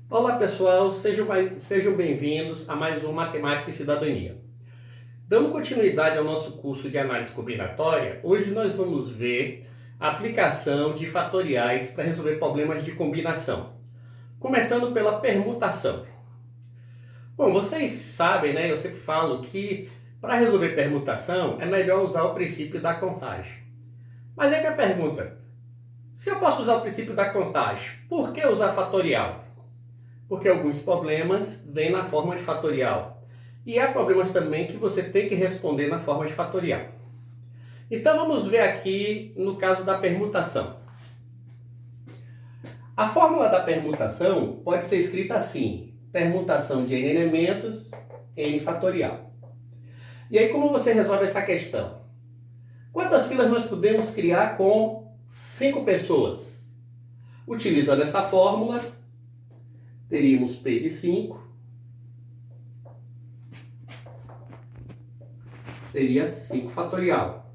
Olá pessoal, sejam bem-vindos a mais um Matemática e Cidadania. Dando continuidade ao nosso curso de análise combinatória, hoje nós vamos ver a aplicação de fatoriais para resolver problemas de combinação, começando pela permutação. Bom, vocês sabem, né? Eu sempre falo que para resolver permutação é melhor usar o princípio da contagem. Mas é que a pergunta, se eu posso usar o princípio da contagem, por que usar fatorial? Porque alguns problemas vêm na forma de fatorial. E há problemas também que você tem que responder na forma de fatorial. Então vamos ver aqui no caso da permutação. A fórmula da permutação pode ser escrita assim: permutação de n elementos, n fatorial. E aí como você resolve essa questão? Quantas filas nós podemos criar com 5 pessoas? Utilizando essa fórmula, teríamos P de 5, seria 5 fatorial,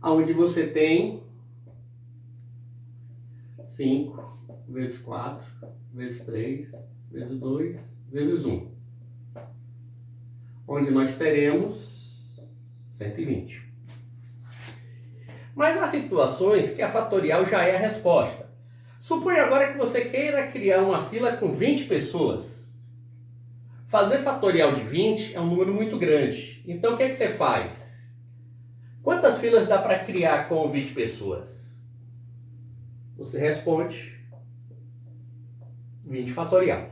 onde você tem 5 vezes 4, vezes 3, vezes 2, vezes 1, onde nós teremos 120. Mas há situações que a fatorial já é a resposta. Suponha agora que você queira criar uma fila com 20 pessoas. Fazer fatorial de 20 é um número muito grande. Então o que é que você faz? Quantas filas dá para criar com 20 pessoas? Você responde 20 fatorial.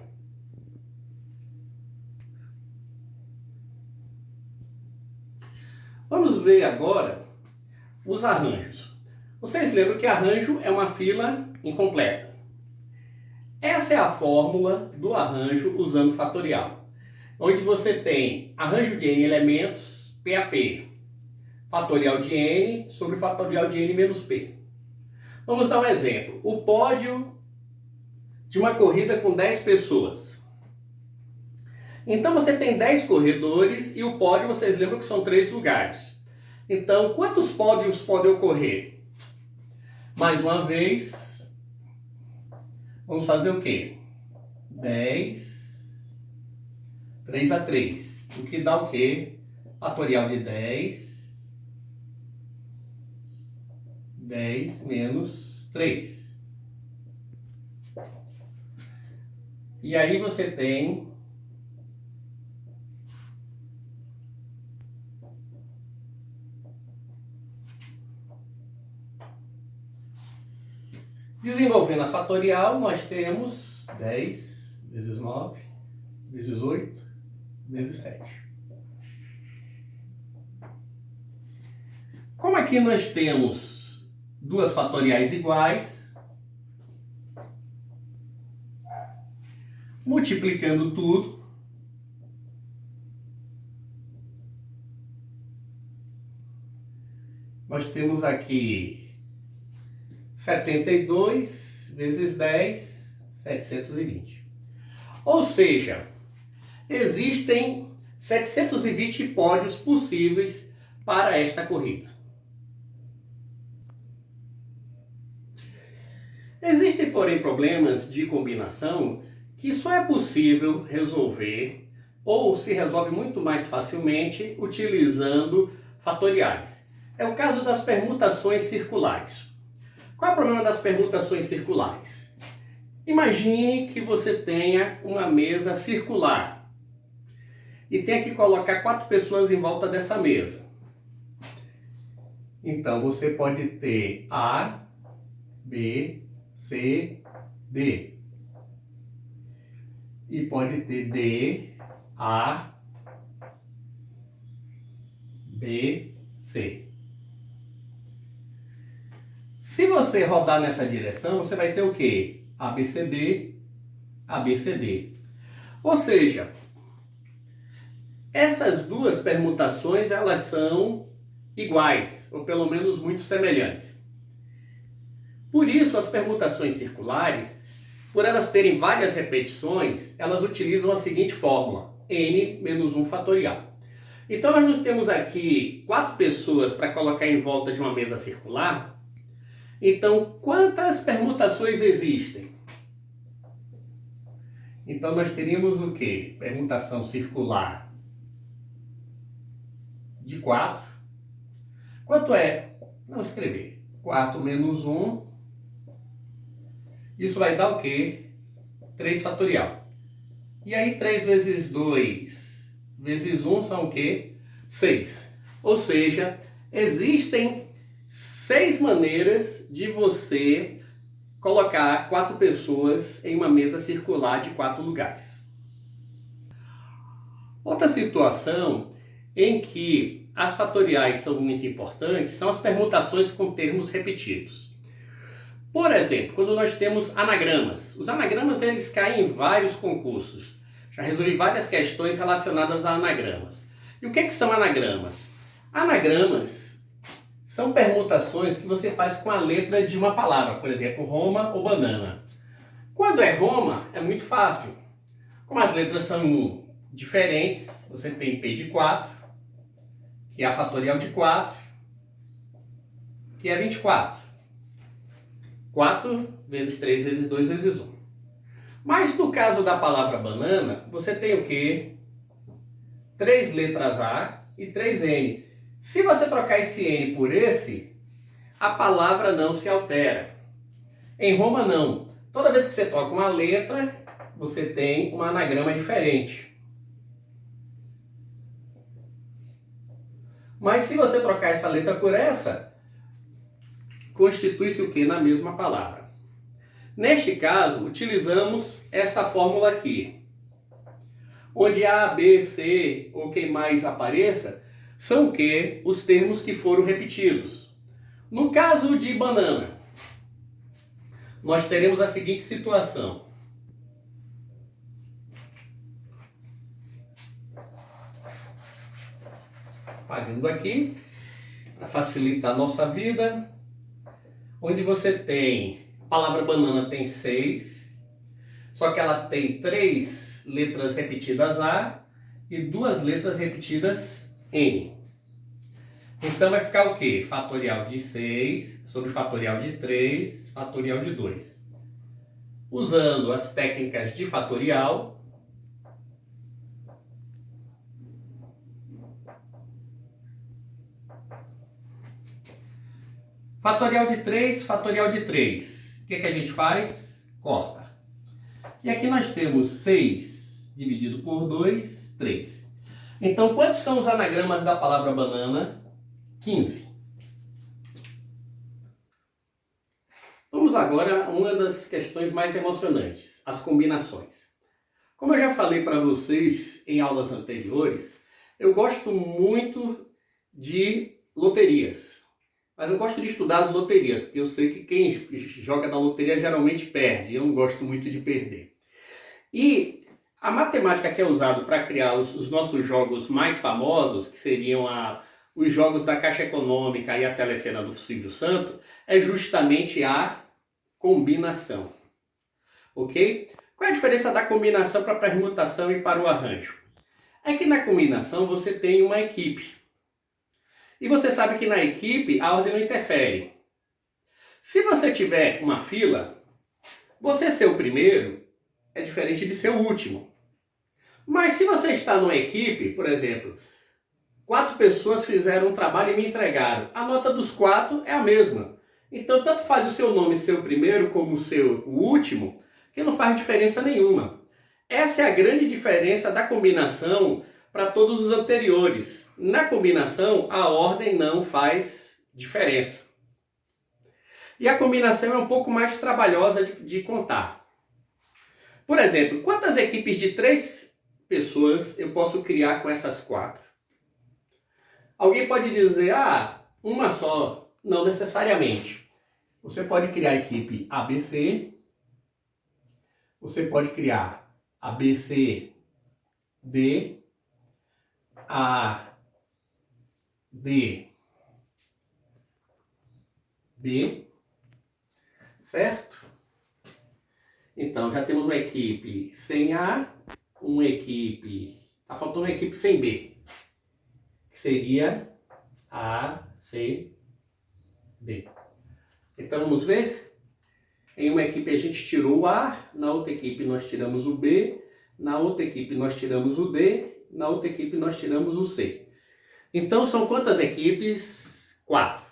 Vamos ver agora os arranjos. Vocês lembram que arranjo é uma fila incompleta. Essa é a fórmula do arranjo usando fatorial, onde você tem arranjo de n elementos, PAP, fatorial de n sobre fatorial de n menos p. Vamos dar um exemplo. O pódio de uma corrida com 10 pessoas. Então você tem 10 corredores e o pódio, vocês lembram que são 3 lugares. Então, quantos pódios podem ocorrer? Mais uma vez, vamos fazer o quê? 10, 3 a 3. O que dá o quê? Fatorial de 10, 10 menos 3. E aí você tem desenvolvendo a fatorial, nós temos 10 vezes 9, vezes 8, vezes 7. Como aqui nós temos duas fatoriais iguais, multiplicando tudo, nós temos aqui 72 vezes 10, 720. Ou seja, existem 720 pódios possíveis para esta corrida. Existem, porém, problemas de combinação que só é possível resolver ou se resolve muito mais facilmente utilizando fatoriais. É o caso das permutações circulares. Qual é o problema das permutações circulares? Imagine que você tenha uma mesa circular e tenha que colocar 4 pessoas em volta dessa mesa. Então você pode ter A, B, C, D. E pode ter D, A, B, C. Se você rodar nessa direção, você vai ter o quê? ABCD, ABCD. Ou seja, essas duas permutações, elas são iguais, ou pelo menos muito semelhantes. Por isso, as permutações circulares, por elas terem várias repetições, elas utilizam a seguinte fórmula: n menos 1 fatorial. Então, nós temos aqui 4 pessoas para colocar em volta de uma mesa circular. Então, quantas permutações existem? Então nós teríamos o quê? Permutação circular de 4. Quanto é? Não escrever. 4 menos 1. Isso vai dar o quê? 3 fatorial. E aí 3 vezes 2 vezes 1 são o quê? 6. Ou seja, existem 6 maneiras de você colocar 4 pessoas em uma mesa circular de 4 lugares. Outra situação em que as fatoriais são muito importantes são as permutações com termos repetidos. Por exemplo, quando nós temos anagramas. Os anagramas eles caem em vários concursos. Já resolvi várias questões relacionadas a anagramas. E o que são anagramas? Anagramas são permutações que você faz com a letra de uma palavra, por exemplo, Roma ou banana. Quando é Roma, é muito fácil. Como as letras são diferentes, você tem P de 4, que é a fatorial de 4, que é 24. 4 vezes 3 vezes 2 vezes 1. Mas no caso da palavra banana, você tem o quê? 3 letras A e 3 N. Se você trocar esse N por esse, a palavra não se altera. Em Roma, não. Toda vez que você toca uma letra, você tem um anagrama diferente. Mas se você trocar essa letra por essa, constitui-se o que na mesma palavra. Neste caso, utilizamos essa fórmula aqui, onde A, B, C ou quem mais apareça são o que? Os termos que foram repetidos. No caso de banana, nós teremos a seguinte situação. Apagando aqui, para facilitar a nossa vida, onde você tem, a palavra banana tem 6, só que ela tem 3 letras repetidas A e 2 letras repetidas N. Então vai ficar o quê? Fatorial de 6 sobre fatorial de 3, fatorial de 2. Usando as técnicas de fatorial, fatorial de 3, fatorial de 3. O que a gente faz? Corta. E aqui nós temos 6 dividido por 2, 3. Então, quantos são os anagramas da palavra banana? 15. Vamos agora a uma das questões mais emocionantes, as combinações. Como eu já falei para vocês em aulas anteriores, eu gosto muito de loterias. Mas eu gosto de estudar as loterias, porque eu sei que quem joga na loteria geralmente perde. Eu não gosto muito de perder. E a matemática que é usada para criar os nossos jogos mais famosos, que seriam os jogos da Caixa Econômica e a Telecena do Silvio Santos, é justamente a combinação. Ok? Qual é a diferença da combinação para a permutação e para o arranjo? É que na combinação você tem uma equipe. E você sabe que na equipe a ordem não interfere. Se você tiver uma fila, você ser o primeiro é diferente de ser o último. Mas se você está numa equipe, por exemplo, 4 pessoas fizeram um trabalho e me entregaram, a nota dos 4 é a mesma. Então tanto faz o seu nome ser o primeiro como o último, que não faz diferença nenhuma. Essa é a grande diferença da combinação para todos os anteriores. Na combinação, a ordem não faz diferença. E a combinação é um pouco mais trabalhosa de contar. Por exemplo, quantas equipes de 3 pessoas eu posso criar com essas 4? Alguém pode dizer, uma só. Não necessariamente. Você pode criar a equipe ABC, você pode criar ABC, D, A, D, B, certo? Então já temos uma equipe sem A, uma equipe, tá faltando uma equipe sem B, que seria A, C, D. Então vamos ver? Em uma equipe a gente tirou o A, na outra equipe nós tiramos o B, na outra equipe nós tiramos o D, na outra equipe nós tiramos o C. Então são quantas equipes? 4.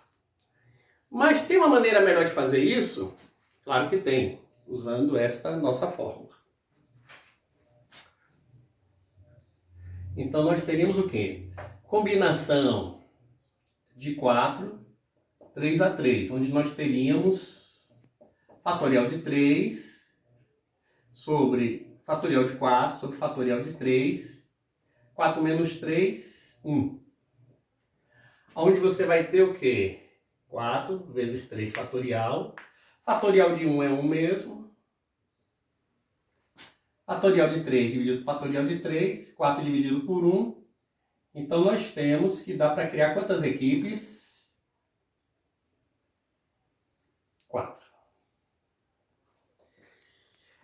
Mas tem uma maneira melhor de fazer isso? Claro que tem, usando esta nossa fórmula. Então nós teríamos o quê? Combinação de 4, 3 a 3, onde nós teríamos fatorial de 3 sobre fatorial de 4 sobre fatorial de 3, 4 menos 3, 1. Onde você vai ter o quê? 4 vezes 3 fatorial. Fatorial de 1 é 1 mesmo. Fatorial de 3 dividido por fatorial de 3, 4 dividido por 1. Então nós temos que dá para criar quantas equipes? 4.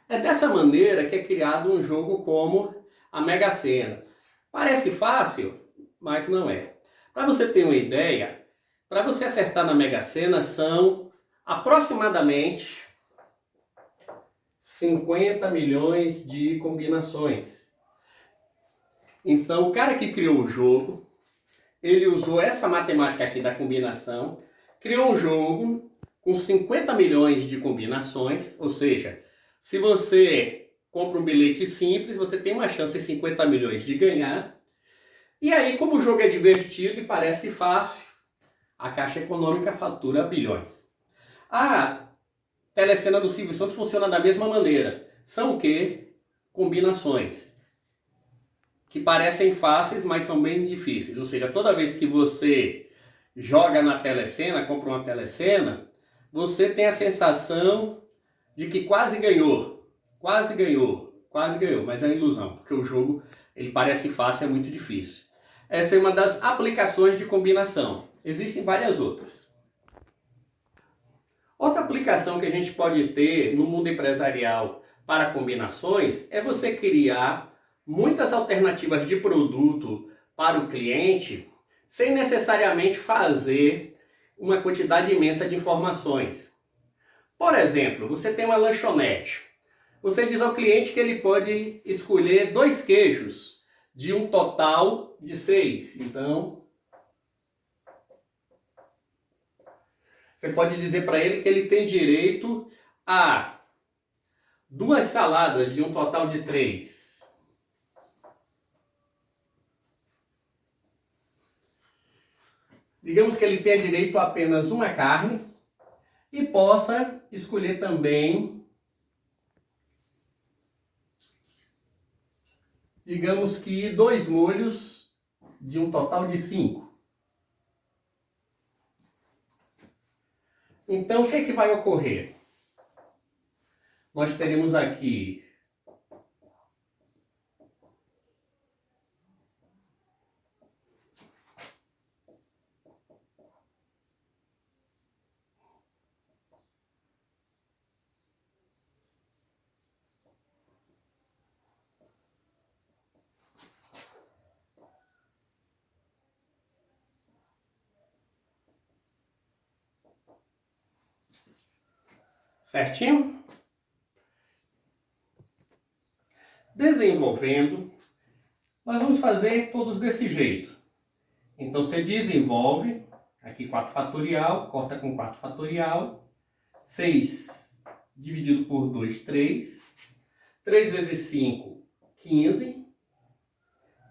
É dessa maneira que é criado um jogo como a Mega Sena. Parece fácil, mas não é. Para você ter uma ideia, para você acertar na Mega Sena são aproximadamente 50 milhões de combinações. Então o cara que criou o jogo, ele usou essa matemática aqui da combinação, criou um jogo com 50 milhões de combinações, ou seja, se você compra um bilhete simples, você tem uma chance de 50 milhões de ganhar. E aí, como o jogo é divertido e parece fácil, a Caixa Econômica fatura bilhões. A Telecena do Silvio Santos funciona da mesma maneira. São o quê? Combinações. Que parecem fáceis, mas são bem difíceis. Ou seja, toda vez que você joga na Telecena, compra uma Telecena, você tem a sensação de que quase ganhou, mas é uma ilusão, porque o jogo ele parece fácil, é muito difícil. Essa é uma das aplicações de combinação. Existem várias outras. Outra aplicação que a gente pode ter no mundo empresarial para combinações é você criar muitas alternativas de produto para o cliente sem necessariamente fazer uma quantidade imensa de informações. Por exemplo, você tem uma lanchonete. Você diz ao cliente que ele pode escolher 2 queijos de um total de 6. Então, você pode dizer para ele que ele tem direito a 2 saladas de um total de 3. Digamos que ele tenha direito a apenas uma carne e possa escolher também, digamos que 2 molhos de um total de 5. Então, o que é que vai ocorrer? Nós teremos aqui certinho? Desenvolvendo, nós vamos fazer todos desse jeito. Então você desenvolve, aqui 4 fatorial, corta com 4 fatorial, 6 dividido por 2, 3, 3 vezes 5, 15,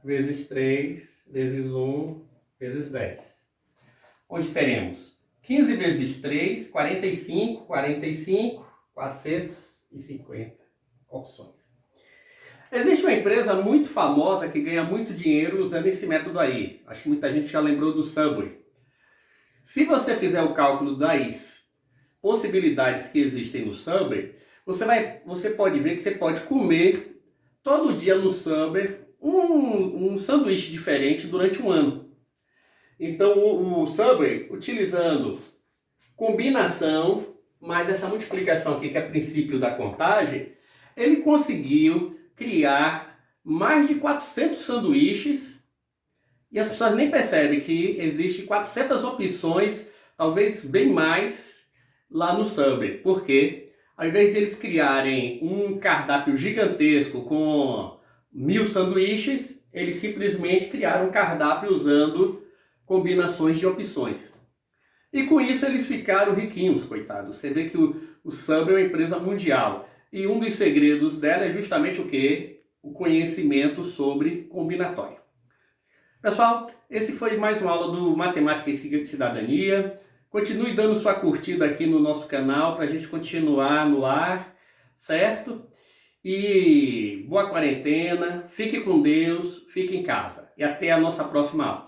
vezes 3, vezes 1, vezes 10. Onde teremos 15 vezes 3, 45, 450 opções. Existe uma empresa muito famosa que ganha muito dinheiro usando esse método aí. Acho que muita gente já lembrou do Subway. Se você fizer o cálculo das possibilidades que existem no Subway, você pode ver que você pode comer todo dia no Subway um sanduíche diferente durante um ano. Então o Subway, utilizando combinação, mais essa multiplicação aqui, que é o princípio da contagem, ele conseguiu criar mais de 400 sanduíches e as pessoas nem percebem que existe 400 opções, talvez bem mais, lá no Subway. Porque Ao invés deles criarem um cardápio gigantesco com 1000 sanduíches, eles simplesmente criaram um cardápio usando combinações de opções. E com isso eles ficaram riquinhos, coitados. Você vê que o Subway é uma empresa mundial. E um dos segredos dela é justamente o quê? O conhecimento sobre combinatória. Pessoal, esse foi mais uma aula do Matemática e Cidadania. Continue dando sua curtida aqui no nosso canal para a gente continuar no ar, certo? E boa quarentena, fique com Deus, fique em casa. E até a nossa próxima aula.